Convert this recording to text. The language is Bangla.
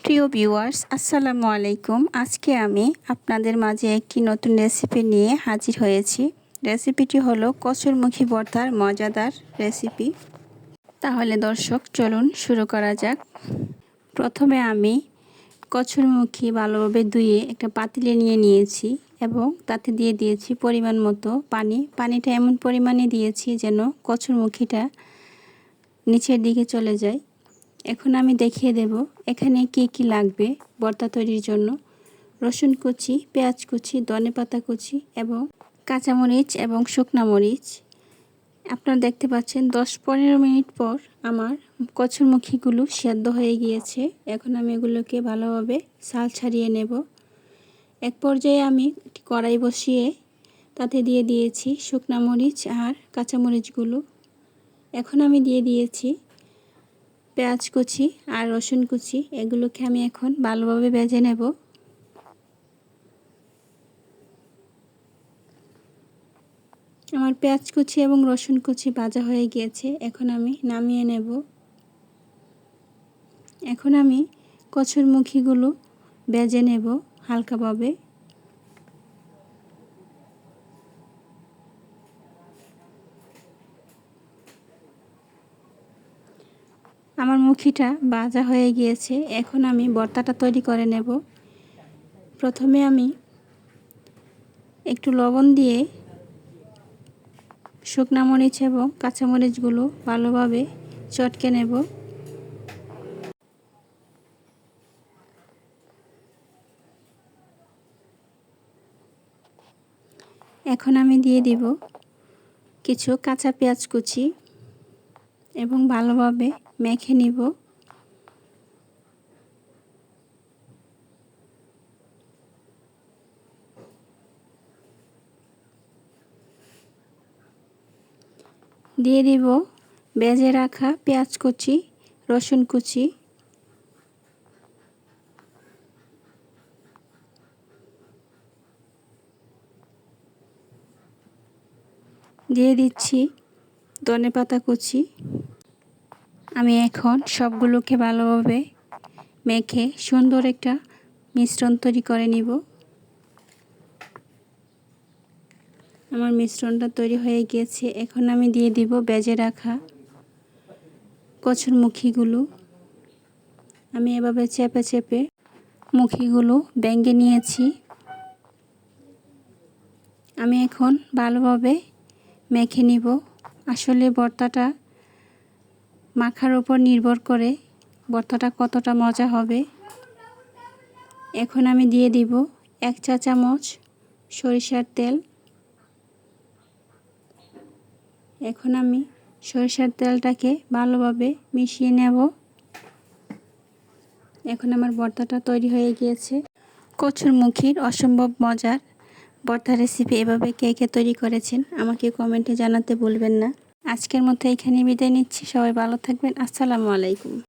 প্রিয় ভিউয়ার্স, আসসালামু আলাইকুম। আজকে আমি আপনাদের মাঝে একটি নতুন রেসিপি নিয়ে হাজির হয়েছি। রেসিপিটি হলো কচুরমুখী ভর্তার মজাদার রেসিপি। তাহলে দর্শক চলুন শুরু করা যাক। প্রথমে আমি কচুরমুখী ভালোভাবে ধুয়ে একটা পাতিলে নিয়ে নিয়েছি এবং তাতে দিয়ে দিয়েছি পরিমাণ মতো পানি। পানিটা এমন পরিমাণে দিয়েছি যেন কচুরমুখীটা নিচের দিকে চলে যায়। এখন আমি দেখিয়ে দেব এখানে কি কি লাগবে ভর্তা তৈরির জন্য। রসুন কুচি, পেঁয়াজ কুচি, ধনেপাতা কুচি এবং কাঁচামরিচ এবং শুকনা মরিচ। আপনারা দেখতে পাচ্ছেন 10-15 মিনিট পর আমার কচুরমুখীগুলো সেদ্ধ হয়ে গিয়েছে। এখন আমি এগুলোকে ভালোভাবে ছাল ছাড়িয়ে নেব। এক পর্যায়ে আমি কড়াই বসিয়ে তাতে দিয়ে দিয়েছি শুকনা মরিচ আর কাঁচামরিচগুলো। এখন আমি দিয়ে দিয়েছি পেঁয়াজ কুচি আর রসুন কুচি। এগুলোকে আমি এখন ভালোভাবে ভেজে নেব। আমার পেঁয়াজ কুচি এবং রসুন কুচি ভাজা হয়ে গিয়েছে। এখন আমি নামিয়ে নেব। এখন আমি কচুরমুখীগুলো ভেজে নেব হালকাভাবে। আমার মুখিটা ভাজা হয়ে গিয়েছে। এখন আমি ভর্তাটা তৈরি করে নেব। প্রথমে আমি একটু লবণ দিয়ে শুকনা মরিচ এবং কাঁচামরিচগুলো ভালোভাবে চটকে নেব। এখন আমি দিয়ে দিব কিছু কাঁচা পেঁয়াজ কুচি এবং ভালোভাবে মেখে নিব। দিয়ে দিব ভেজে রাখা পেঁয়াজ কুচি, রসুন কুচি। দিয়ে দিচ্ছি ধনেপাতা কুচি। আমি এখন সবগুলোকে ভালোভাবে মেখে সুন্দর একটা মিশ্রণ তৈরি করে নিব। আমার মিশ্রণটা তৈরি হয়ে গিয়েছে। এখন আমি দিয়ে দিব ভেজে রাখা কচুরমুখীগুলো। আমি এভাবে চেপে চেপে মুখিগুলো ভেঙে নিয়েছি। আমি এখন ভালোভাবে মেখে নিব। আসলে ভর্তাটা মাখার উপর নির্ভর করে ভর্তাটা কতটা মজা হবে। এখন আমি দিয়ে দিব 1 চা চামচ সরিষার তেল। এখন আমি সরিষার তেলটাকে ভালোভাবে মিশিয়ে নেব। এখন আমার ভর্তাটা তৈরি হয়ে গিয়েছে। কচুরমুখীর অসম্ভব মজার ভর্তা রেসিপি এভাবে কে কে তৈরি করেছেন আমাকে কমেন্টে জানাতে ভুলবেন না। আজকের মতো এখানে বিদায় নিচ্ছি। সবাই ভালো থাকবেন। আসসালামু আলাইকুম।